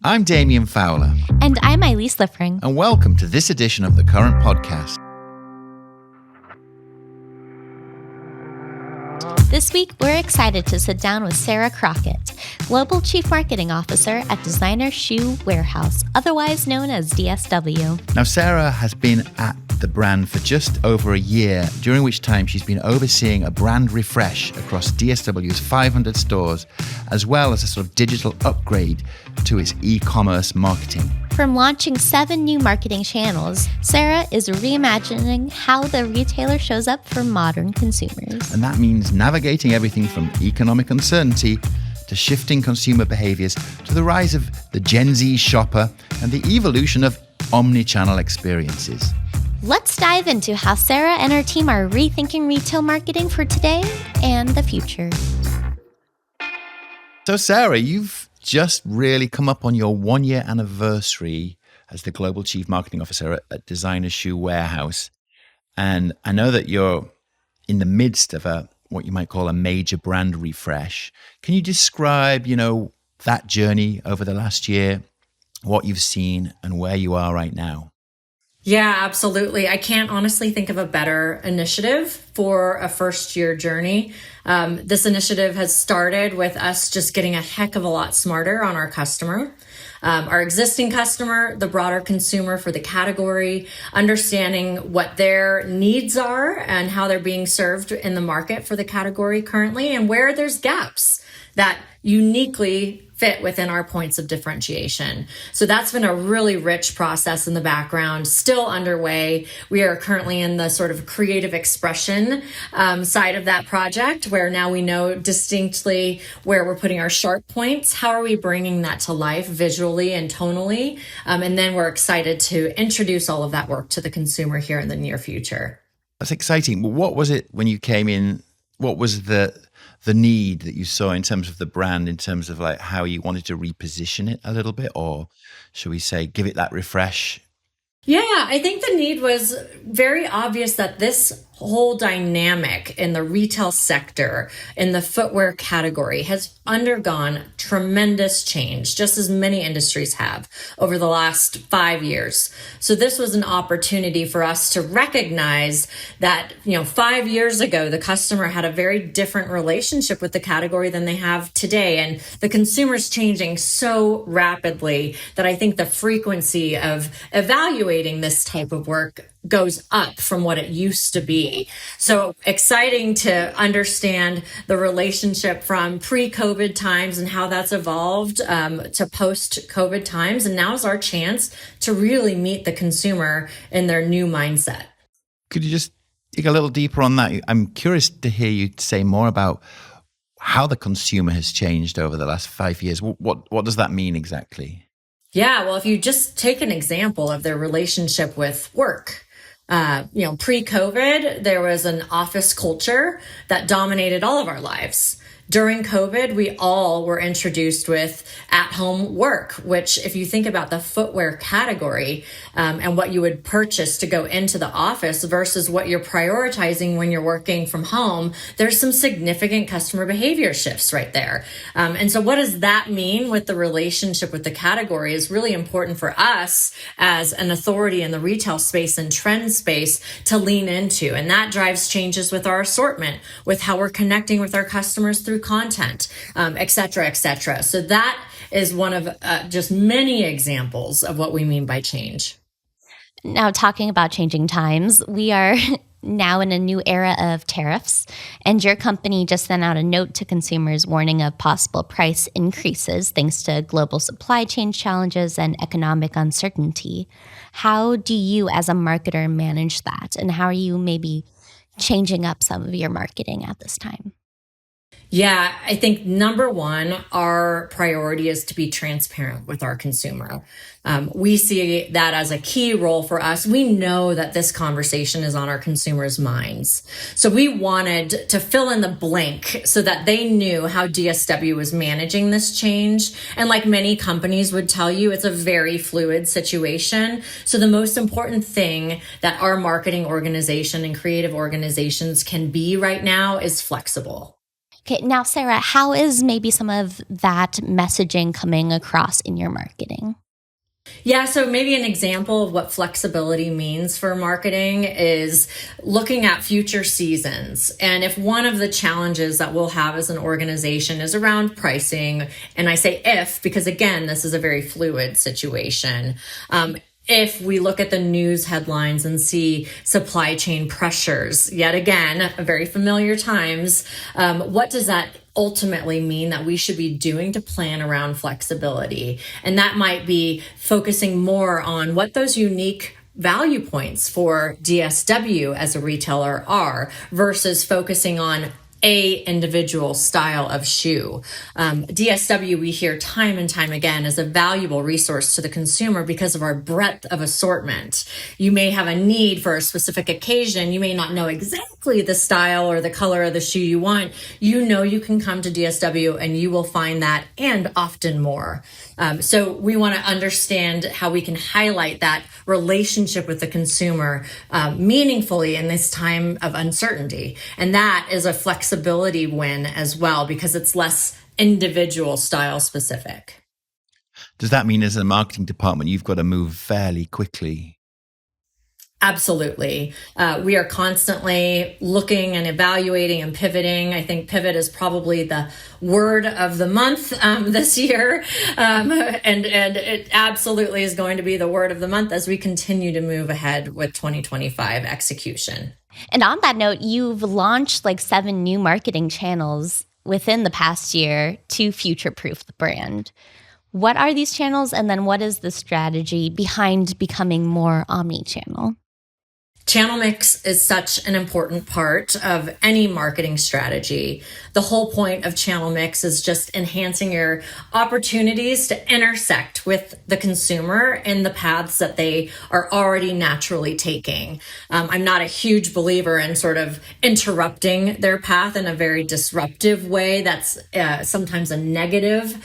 I'm Damien Fowler. And I'm Eileen Liffring. And welcome to this edition of the Current Podcast. This week, we're excited to sit down with Sarah Crockett, Global Chief Marketing Officer at Designer Shoe Warehouse, otherwise known as DSW. Now, Sarah has been at the brand for just over a year, during which time she's been overseeing a brand refresh across DSW's 500 stores, as well as a sort of digital upgrade to its e-commerce marketing. From launching 7 new marketing channels, Sarah is reimagining how the retailer shows up for modern consumers. And that means navigating everything from economic uncertainty to shifting consumer behaviors to the rise of the Gen Z shopper and the evolution of omni-channel experiences. Let's dive into how Sarah and her team are rethinking retail marketing for today and the future. So Sarah, you've just really come up on your 1-year anniversary as the Global Chief Marketing Officer at Designer Shoe Warehouse. And I know that you're in the midst of what you might call a major brand refresh. Can you describe, that journey over the last year, what you've seen and where you are right now? Yeah, absolutely. I can't honestly think of a better initiative for a first-year journey. This initiative has started with us just getting a heck of a lot smarter on our customer, our existing customer, the broader consumer for the category, understanding what their needs are and how they're being served in the market for the category currently, and where there's gaps that uniquely fit within our points of differentiation. So that's been a really rich process in the background, still underway. We are currently in the sort of creative expression side of that project, where now we know distinctly where we're putting our sharp points. How are we bringing that to life visually and tonally? And then we're excited to introduce all of that work to the consumer here in the near future. That's exciting. Well, what was it when you came in? What was the need that you saw in terms of the brand, in terms of like how you wanted to reposition it a little bit, or should we say give it that refresh? Yeah, I think the need was very obvious that this whole dynamic in the retail sector, in the footwear category, has undergone tremendous change, just as many industries have over the last 5 years. So this was an opportunity for us to recognize that, 5 years ago, the customer had a very different relationship with the category than they have today. And the consumer's changing so rapidly that I think the frequency of evaluating this type of work goes up from what it used to be. So exciting to understand the relationship from pre-COVID times and how that's evolved to post-COVID times. And now is our chance to really meet the consumer in their new mindset. Could you just dig a little deeper on that? I'm curious to hear you say more about how the consumer has changed over the last 5 years. What does that mean exactly? Yeah, well, if you just take an example of their relationship with work, pre-COVID, there was an office culture that dominated all of our lives. During COVID, we all were introduced with at-home work, which if you think about the footwear category and what you would purchase to go into the office versus what you're prioritizing when you're working from home, there's some significant customer behavior shifts right there. And so what does that mean with the relationship with the category is really important for us as an authority in the retail space and trend space to lean into. And that drives changes with our assortment, with how we're connecting with our customers through content, et cetera, et cetera. So that is one of just many examples of what we mean by change. Now, talking about changing times, we are now in a new era of tariffs, and your company just sent out a note to consumers warning of possible price increases thanks to global supply chain challenges and economic uncertainty. How do you as a marketer manage that, and how are you maybe changing up some of your marketing at this time? Yeah, I think number one, our priority is to be transparent with our consumer. We see that as a key role for us. We know that this conversation is on our consumers' minds. So we wanted to fill in the blank so that they knew how DSW was managing this change. And like many companies would tell you, it's a very fluid situation. So the most important thing that our marketing organization and creative organizations can be right now is flexible. Okay, now, Sarah, how is maybe some of that messaging coming across in your marketing? Yeah, so maybe an example of what flexibility means for marketing is looking at future seasons. And if one of the challenges that we'll have as an organization is around pricing, and I say if, because again, this is a very fluid situation. If we look at the news headlines and see supply chain pressures, yet again, very familiar times, what does that ultimately mean that we should be doing to plan around flexibility? And that might be focusing more on what those unique value points for DSW as a retailer are versus focusing on a individual style of shoe. DSW, we hear time and time again, is a valuable resource to the consumer because of our breadth of assortment. You may have a need for a specific occasion. You may not know exactly the style or the color of the shoe you want. You know you can come to DSW and you will find that and often more. So we want to understand how we can highlight that relationship with the consumer meaningfully in this time of uncertainty. And that is a flexibility win as well because it's less individual style specific. Does that mean as a marketing department, you've got to move fairly quickly? Absolutely. We are constantly looking and evaluating and pivoting. I think pivot is probably the word of the month this year. And it absolutely is going to be the word of the month as we continue to move ahead with 2025 execution. And on that note, you've launched like 7 new marketing channels within the past year to future-proof the brand. What are these channels? And then what is the strategy behind becoming more omni-channel? Channel mix is such an important part of any marketing strategy. The whole point of channel mix is just enhancing your opportunities to intersect with the consumer in the paths that they are already naturally taking. I'm not a huge believer in sort of interrupting their path in a very disruptive way. That's sometimes a negative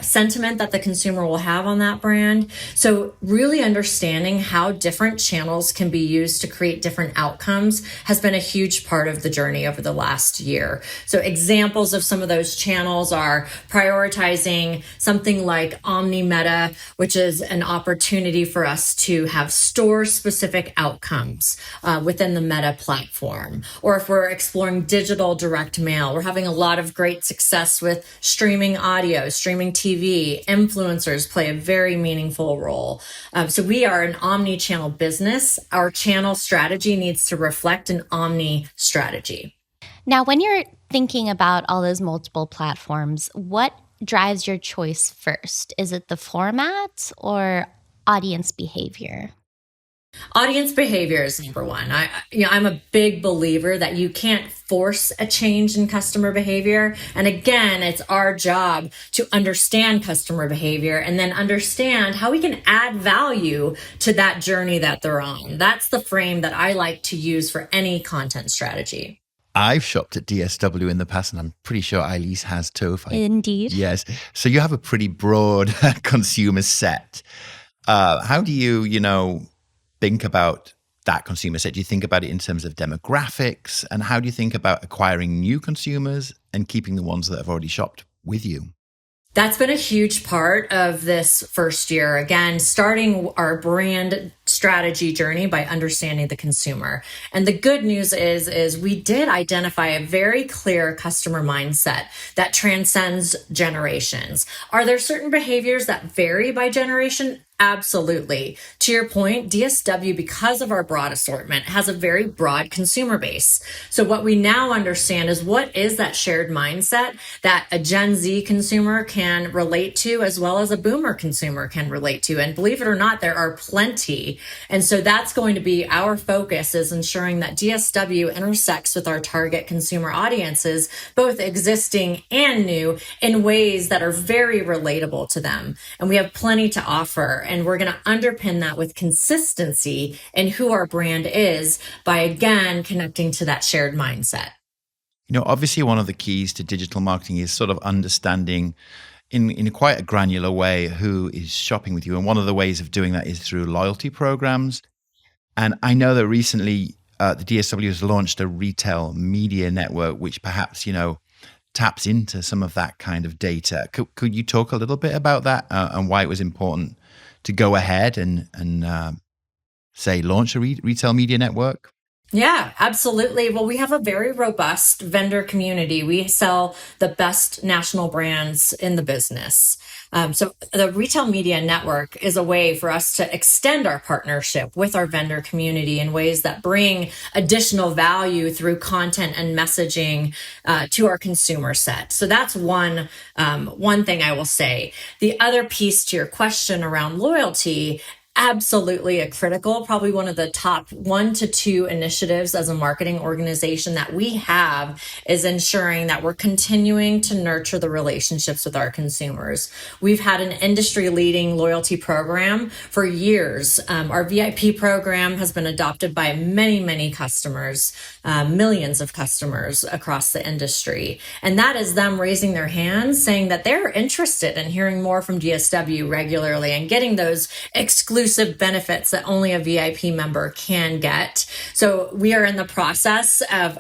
sentiment that the consumer will have on that brand. So really understanding how different channels can be used to create different outcomes has been a huge part of the journey over the last year. So examples of some of those channels are prioritizing something like Omni Meta, which is an opportunity for us to have store-specific outcomes within the Meta platform. Or if we're exploring digital direct mail, we're having a lot of great success with streaming audio, streaming TV. Influencers play a very meaningful role. So we are an omni-channel business. Our channel strategy needs to reflect an omni strategy. Now, when you're thinking about all those multiple platforms, what drives your choice first? Is it the format or audience behavior? Audience behavior is number one. I'm a big believer that you can't force a change in customer behavior. And again, it's our job to understand customer behavior and then understand how we can add value to that journey that they're on. That's the frame that I like to use for any content strategy. I've shopped at DSW in the past, and I'm pretty sure Eileen has too. Indeed. Yes. So you have a pretty broad consumer set. How do you think about that consumer set? Do you think about it in terms of demographics? And how do you think about acquiring new consumers and keeping the ones that have already shopped with you? That's been a huge part of this first year. Again, starting our brand strategy journey by understanding the consumer. And the good news is we did identify a very clear customer mindset that transcends generations. Are there certain behaviors that vary by generation? Absolutely. To your point, DSW, because of our broad assortment, has a very broad consumer base. So what we now understand is what is that shared mindset that a Gen Z consumer can relate to as well as a boomer consumer can relate to. And believe it or not, there are plenty. And so that's going to be our focus, is ensuring that DSW intersects with our target consumer audiences, both existing and new, in ways that are very relatable to them. And we have plenty to offer. And we're going to underpin that with consistency in who our brand is by, again, connecting to that shared mindset. Obviously one of the keys to digital marketing is sort of understanding in quite a granular way who is shopping with you. And one of the ways of doing that is through loyalty programs. And I know that recently the DSW has launched a retail media network, which perhaps, taps into some of that kind of data. Could you talk a little bit about that and why it was important to go ahead and say launch a retail media network? Yeah, absolutely. Well, we have a very robust vendor community. We sell the best national brands in the business. So the retail media network is a way for us to extend our partnership with our vendor community in ways that bring additional value through content and messaging to our consumer set. So that's one thing I will say. The other piece to your question around loyalty, absolutely a critical, probably one of the top 1 to 2 initiatives as a marketing organization that we have is ensuring that we're continuing to nurture the relationships with our consumers. We've had an industry leading loyalty program for years. Our VIP program has been adopted by many, many customers, millions of customers across the industry. And that is them raising their hands saying that they're interested in hearing more from DSW regularly and getting those exclusive benefits that only a VIP member can get. So we are in the process of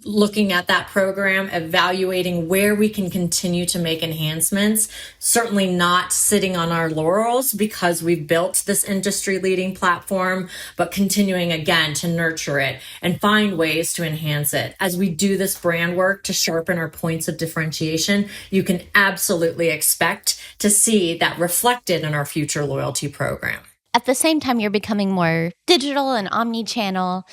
looking at that program, evaluating where we can continue to make enhancements, certainly not sitting on our laurels because we've built this industry leading platform, but continuing again to nurture it and find ways to enhance it. As we do this brand work to sharpen our points of differentiation, you can absolutely expect to see that reflected in our future loyalty program. At the same time, you're becoming more digital and omni-channel.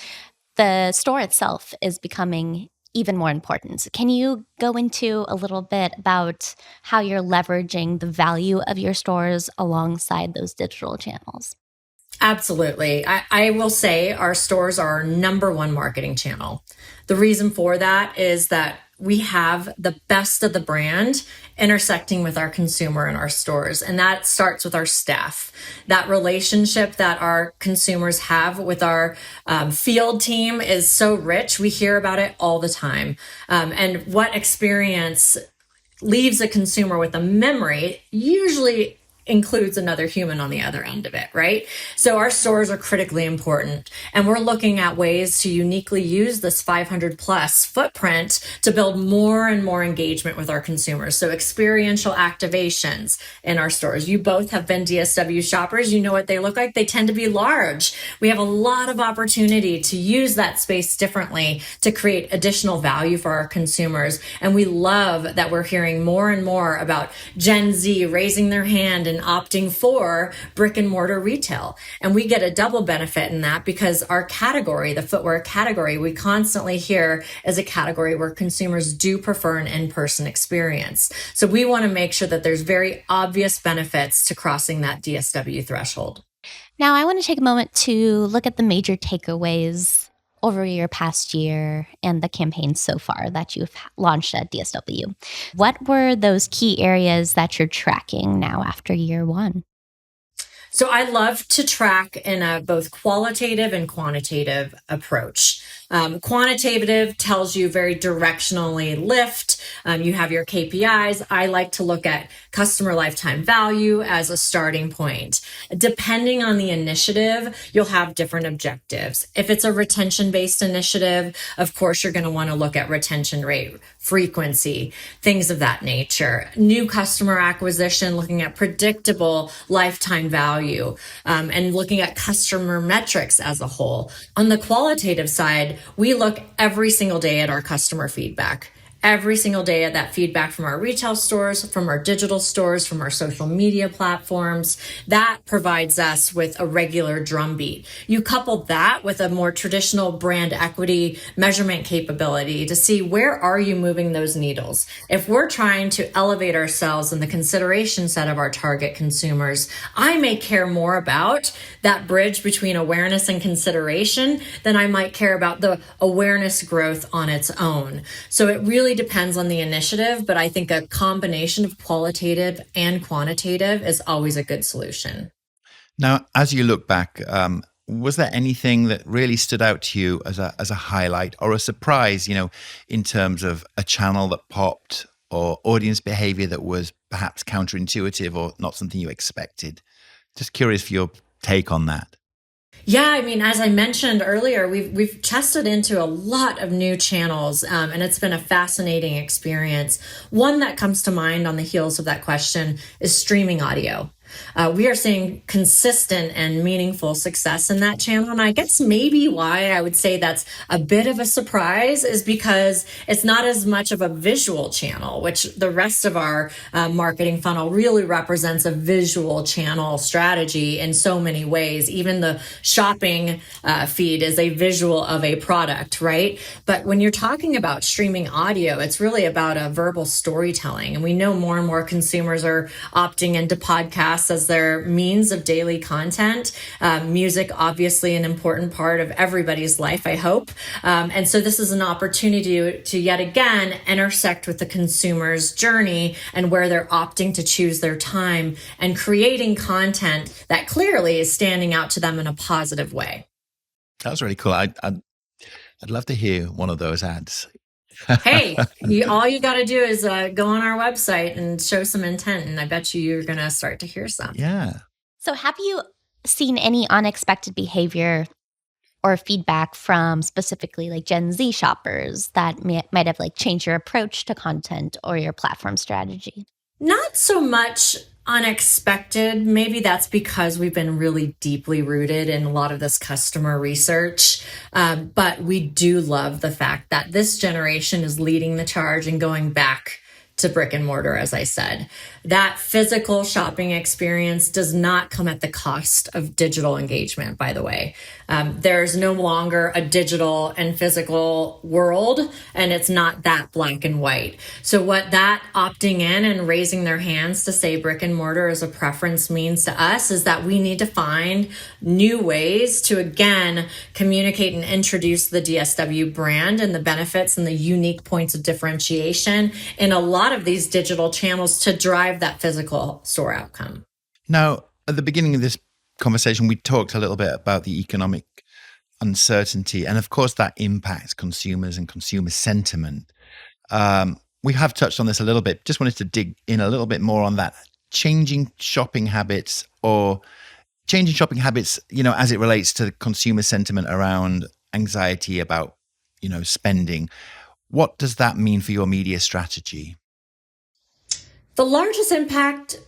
The store itself is becoming even more important. Can you go into a little bit about how you're leveraging the value of your stores alongside those digital channels? Absolutely. I will say our stores are our number one marketing channel. The reason for that is that we have the best of the brand intersecting with our consumer in our stores. And that starts with our staff. That relationship that our consumers have with our field team is so rich. We hear about it all the time. And what experience leaves a consumer with a memory usually includes another human on the other end of it, right? So our stores are critically important. And we're looking at ways to uniquely use this 500 plus footprint to build more and more engagement with our consumers. So experiential activations in our stores. You both have been DSW shoppers. You know what they look like. They tend to be large. We have a lot of opportunity to use that space differently to create additional value for our consumers. And we love that we're hearing more and more about Gen Z raising their hand and opting for brick and mortar retail. And we get a double benefit in that because our category, the footwear category, we constantly hear as a category where consumers do prefer an in-person experience. So we want to make sure that there's very obvious benefits to crossing that DSW threshold. Now, I want to take a moment to look at the major takeaways over your past year and the campaign so far that you've launched at DSW. What were those key areas that you're tracking now after year one? So I love to track in a both qualitative and quantitative approach. Quantitative tells you very directionally lift. You have your KPIs. I like to look at customer lifetime value as a starting point. Depending on the initiative, you'll have different objectives. If it's a retention-based initiative, of course, you're going to want to look at retention rate, frequency, things of that nature. New customer acquisition, looking at predictable lifetime value, and looking at customer metrics as a whole. On the qualitative side, we look every single day at our customer feedback. Every single day at that feedback from our retail stores, from our digital stores, from our social media platforms. That provides us with a regular drumbeat. You couple that with a more traditional brand equity measurement capability to see where are you moving those needles. If we're trying to elevate ourselves in the consideration set of our target consumers, I may care more about that bridge between awareness and consideration than I might care about the awareness growth on its own. So it really depends on the initiative, but I think a combination of qualitative and quantitative is always a good solution. Now, as you look back, was there anything that really stood out to you as a highlight or a surprise, in terms of a channel that popped or audience behavior that was perhaps counterintuitive or not something you expected? Just curious for your take on that. Yeah, I mean, as I mentioned earlier, we've tested into a lot of new channels, and it's been a fascinating experience. One that comes to mind on the heels of that question is streaming audio. We are seeing consistent and meaningful success in that channel. And I guess maybe why I would say that's a bit of a surprise is because it's not as much of a visual channel, which the rest of our marketing funnel really represents a visual channel strategy in so many ways. Even the shopping feed is a visual of a product, right? But when you're talking about streaming audio, it's really about a verbal storytelling. And we know more and more consumers are opting into podcasts as their means of daily content. Music, obviously, an important part of everybody's life, I hope. And so this is an opportunity to yet again intersect with the consumer's journey and where they're opting to choose their time and creating content that clearly is standing out to them in a positive way. That was really cool. I'd love to hear one of those ads. Hey, all you got to do is go on our website and show some intent, and I bet you're going to start to hear some. Yeah. So have you seen any unexpected behavior or feedback from specifically like Gen Z shoppers that might have like changed your approach to content or your platform strategy? Not so much unexpected. Maybe that's because we've been really deeply rooted in a lot of this customer research. But we do love the fact that this generation is leading the charge and going back to brick and mortar, as I said. That physical shopping experience does not come at the cost of digital engagement, by the way. There's no longer a digital and physical world, and it's not that black and white. So what that opting in and raising their hands to say brick and mortar as a preference means to us is that we need to find new ways to, again, communicate and introduce the DSW brand and the benefits and the unique points of differentiation in a lot of these digital channels to drive that physical store outcome. Now, at the beginning of this conversation, we talked a little bit about the economic uncertainty, and of course that impacts consumers and consumer sentiment. We have touched on this a little bit. Just wanted to dig in a little bit more on that. Changing shopping habits, as it relates to consumer sentiment around anxiety about, spending. What does that mean for your media strategy? The largest impact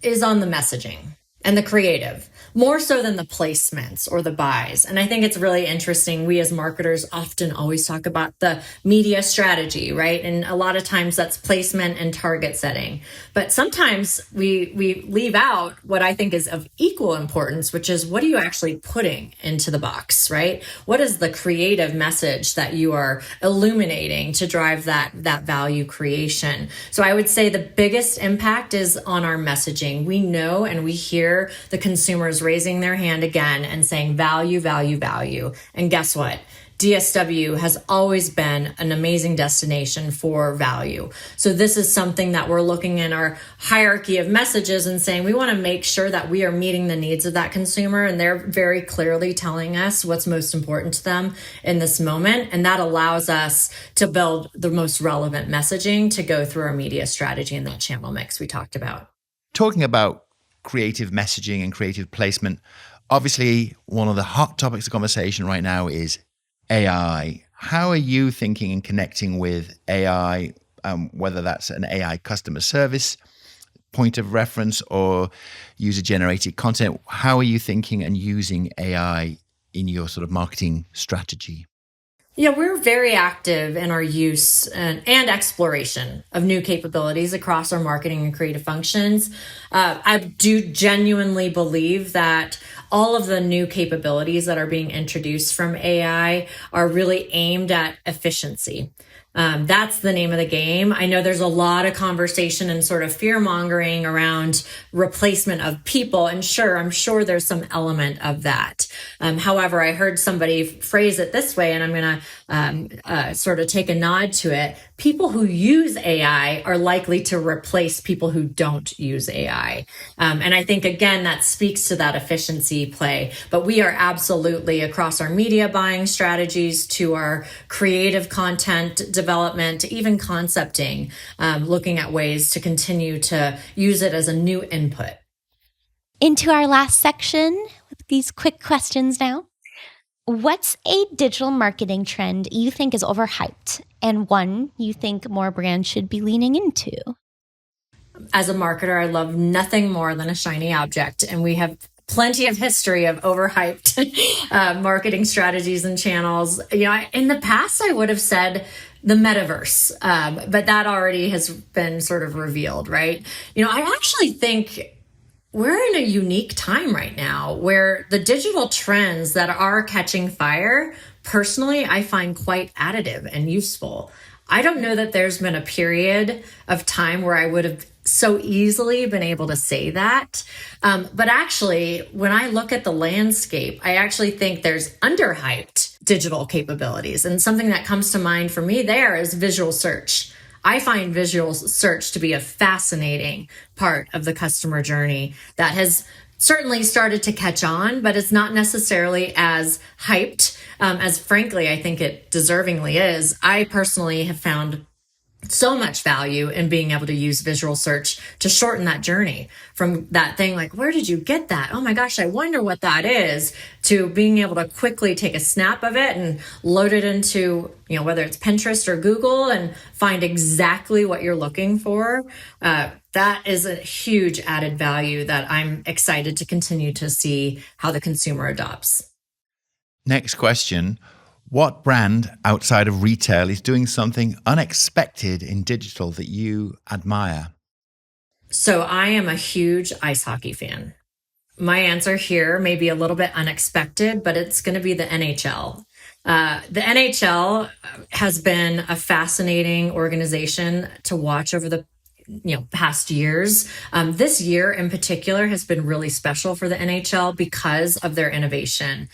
is on the messaging and the creative, more so than the placements or the buys. And I think it's really interesting. We as marketers often always talk about the media strategy, right? And a lot of times that's placement and target setting. But sometimes we leave out what I think is of equal importance, which is what are you actually putting into the box, right? What is the creative message that you are illuminating to drive that value creation? So I would say the biggest impact is on our messaging. We know and we hear the consumers raising their hand again and saying value, value, value. And guess what? DSW has always been an amazing destination for value. So this is something that we're looking in our hierarchy of messages and saying we want to make sure that we are meeting the needs of that consumer, and they're very clearly telling us what's most important to them in this moment. And that allows us to build the most relevant messaging to go through our media strategy in that channel mix we talked about. Talking about creative messaging and creative placement, obviously one of the hot topics of conversation right now is AI. How are you thinking and connecting with AI, whether that's an AI customer service point of reference or user-generated content? How are you thinking and using AI in your sort of marketing strategy? Yeah, we're very active in our use and exploration of new capabilities across our marketing and creative functions. I do genuinely believe that all of the new capabilities that are being introduced from AI are really aimed at efficiency. That's the name of the game. I know there's a lot of conversation and sort of fear mongering around replacement of people. And sure, I'm sure there's some element of that. However, I heard somebody phrase it this way, and I'm going to sort of take a nod to it. People who use AI are likely to replace people who don't use AI. And I think, again, that speaks to that efficiency play. But we are absolutely across our media buying strategies to our creative content development, to even concepting, looking at ways to continue to use it as a new input. Into our last section with these quick questions now. What's a digital marketing trend you think is overhyped and one you think more brands should be leaning into? As a marketer, I love nothing more than a shiny object, and we have plenty of history of overhyped marketing strategies and channels. In the past, I would have said the metaverse, but that already has been sort of revealed, right? I actually think we're in a unique time right now where the digital trends that are catching fire, personally, I find quite additive and useful. I don't know that there's been a period of time where I would have so easily been able to say that. But actually, when I look at the landscape, I actually think there's underhyped digital capabilities. And something that comes to mind for me there is visual search. I find visual search to be a fascinating part of the customer journey that has certainly started to catch on, but it's not necessarily as hyped as, frankly, I think it deservingly is. I personally have found so much value in being able to use visual search to shorten that journey from that thing like, where did you get that? Oh my gosh, I wonder what that is, to being able to quickly take a snap of it and load it into, whether it's Pinterest or Google, and find exactly what you're looking for. That is a huge added value that I'm excited to continue to see how the consumer adopts. Next question. What brand outside of retail is doing something unexpected in digital that you admire? So I am a huge ice hockey fan. My answer here may be a little bit unexpected, but it's going to be the NHL. The NHL has been a fascinating organization to watch over the past years. This year in particular has been really special for the NHL because of their innovation.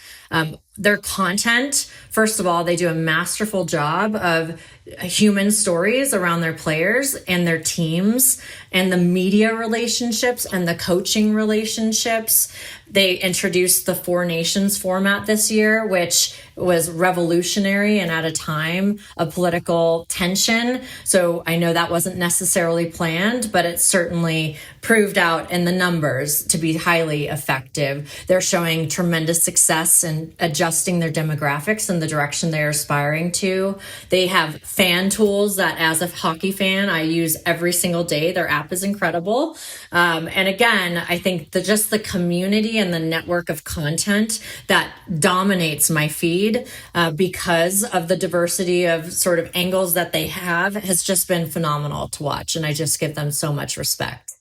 Their content, first of all, they do a masterful job of human stories around their players and their teams, and the media relationships and the coaching relationships. They introduced the Four Nations format this year, which was revolutionary and at a time of political tension. So I know that wasn't necessarily planned, but it certainly proved out in the numbers to be highly effective. They're showing tremendous success in adjusting their demographics in the direction they're aspiring to. They have fan tools that, as a hockey fan, I use every single day. Their app is incredible. And again, I think just the community and the network of content that dominates my feed because of the diversity of sort of angles that they have has just been phenomenal to watch. And I just give them so much respect.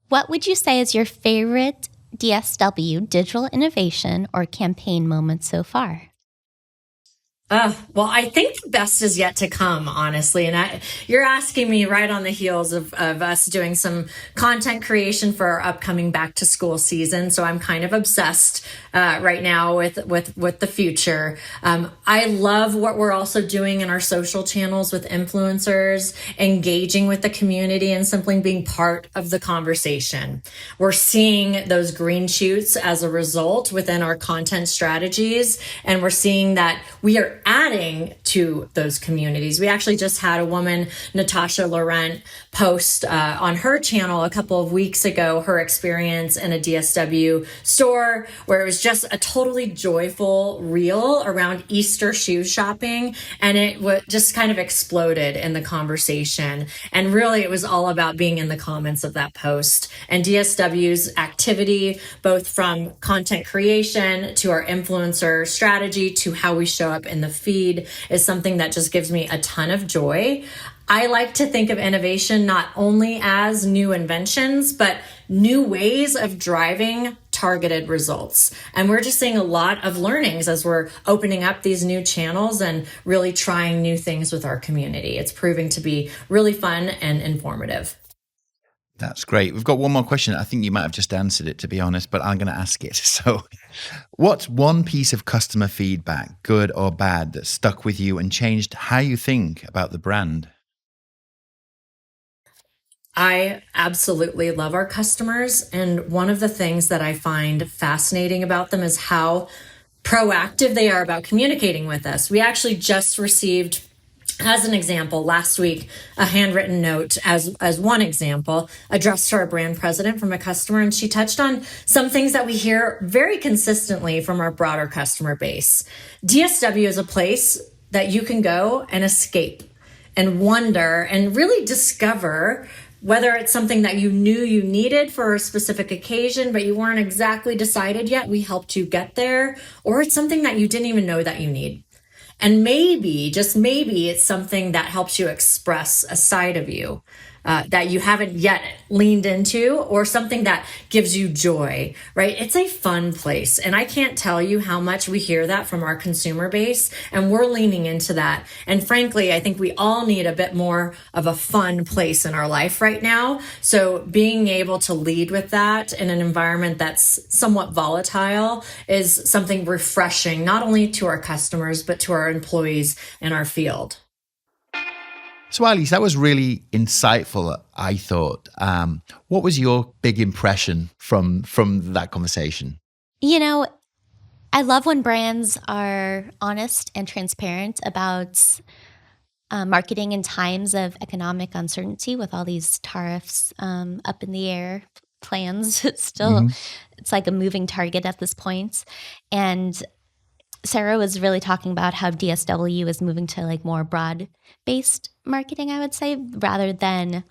What would you say is your favorite DSW digital innovation or campaign moment so far? Well, I think the best is yet to come, honestly. And you're asking me right on the heels of us doing some content creation for our upcoming back to school season. So I'm kind of obsessed right now with the future. I love what we're also doing in our social channels with influencers, engaging with the community and simply being part of the conversation. We're seeing those green shoots as a result within our content strategies. And we're seeing that we are adding to those communities. We actually just had a woman, Natasha Laurent, post on her channel a couple of weeks ago her experience in a DSW store where it was just a totally joyful reel around Easter shoe shopping, and it just kind of exploded in the conversation. And really, it was all about being in the comments of that post. And DSW's activity, both from content creation to our influencer strategy to how we show up in the feed, is something that just gives me a ton of joy. I like to think of innovation not only as new inventions, but new ways of driving targeted results. And we're just seeing a lot of learnings as we're opening up these new channels and really trying new things with our community. It's proving to be really fun and informative. That's great. We've got one more question. I think you might have just answered it, to be honest, but I'm going to ask it. So what's one piece of customer feedback, good or bad, that stuck with you and changed how you think about the brand? I absolutely love our customers. And one of the things that I find fascinating about them is how proactive they are about communicating with us. We actually just received As an example, last week, a handwritten note as one example addressed to our brand president from a customer, and she touched on some things that we hear very consistently from our broader customer base. DSW is a place that you can go and escape and wonder and really discover whether it's something that you knew you needed for a specific occasion, but you weren't exactly decided yet. We helped you get there, or it's something that you didn't even know that you need. And maybe, just maybe, it's something that helps you express a side of you that you haven't yet leaned into, or something that gives you joy, right? It's a fun place. And I can't tell you how much we hear that from our consumer base, and we're leaning into that. And frankly, I think we all need a bit more of a fun place in our life right now. So being able to lead with that in an environment that's somewhat volatile is something refreshing, not only to our customers, but to our employees in our field. So, Alice, that was really insightful, I thought. What was your big impression from that conversation? You know, I love when brands are honest and transparent about marketing in times of economic uncertainty with all these tariffs up in the air, plans. It's like a moving target at this point. And Sarah was really talking about how DSW is moving to like more broad-based marketing, I would say, rather than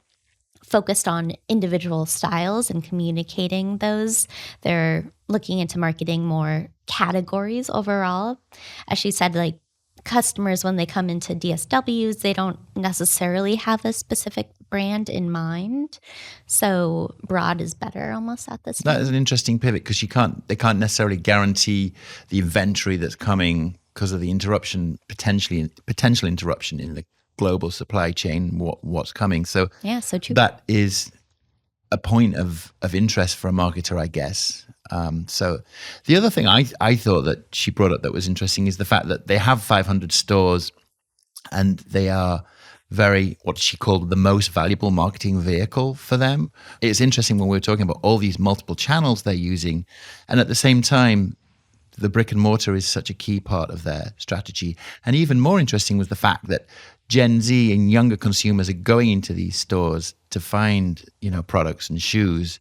focused on individual styles and communicating those. They're looking into marketing more categories overall. As she said, like customers, when they come into DSWs, they don't necessarily have a specific brand in mind. So broad is better almost at this point. That is an interesting pivot, because they can't necessarily guarantee the inventory that's coming because of the potential interruption in the global supply chain, what's coming. So yeah, so true. That is a point of interest for a marketer, I guess. So the other thing I thought that she brought up that was interesting is the fact that they have 500 stores, and they are very, what she called, the most valuable marketing vehicle for them. It's interesting when we're talking about all these multiple channels they're using, and at the same time, the brick and mortar is such a key part of their strategy. And even more interesting was the fact that Gen Z and younger consumers are going into these stores to find, products and shoes.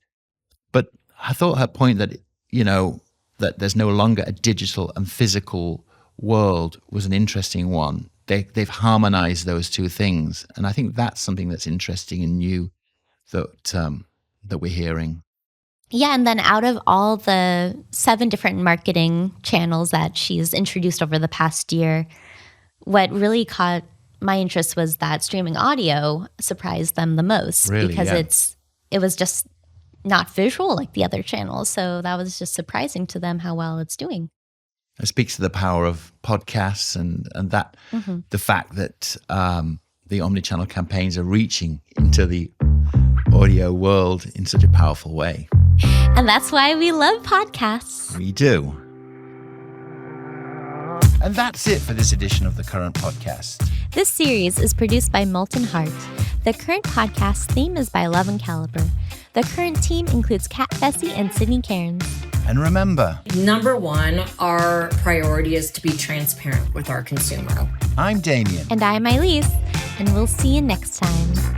But I thought her point that, that there's no longer a digital and physical world was an interesting one. They've harmonized those two things. And I think that's something that's interesting and new that we're hearing. Yeah, and then out of all the 7 different marketing channels that she's introduced over the past year, what really caught my interest was that streaming audio surprised them the most. Really, because yeah. it was just not visual like the other channels. So that was just surprising to them how well it's doing. It speaks to the power of podcasts and that the fact that the omnichannel campaigns are reaching into the audio world in such a powerful way. And that's why we love podcasts. We do. And that's it for this edition of The Current Podcast. This series is produced by Molten Heart. The Current Podcast theme is by Love and Caliber. The Current team includes Kat Bessie and Sydney Cairns. And remember, Number one, our priority is to be transparent with our consumer. I'm Damien. And I'm Elise, and we'll see you next time.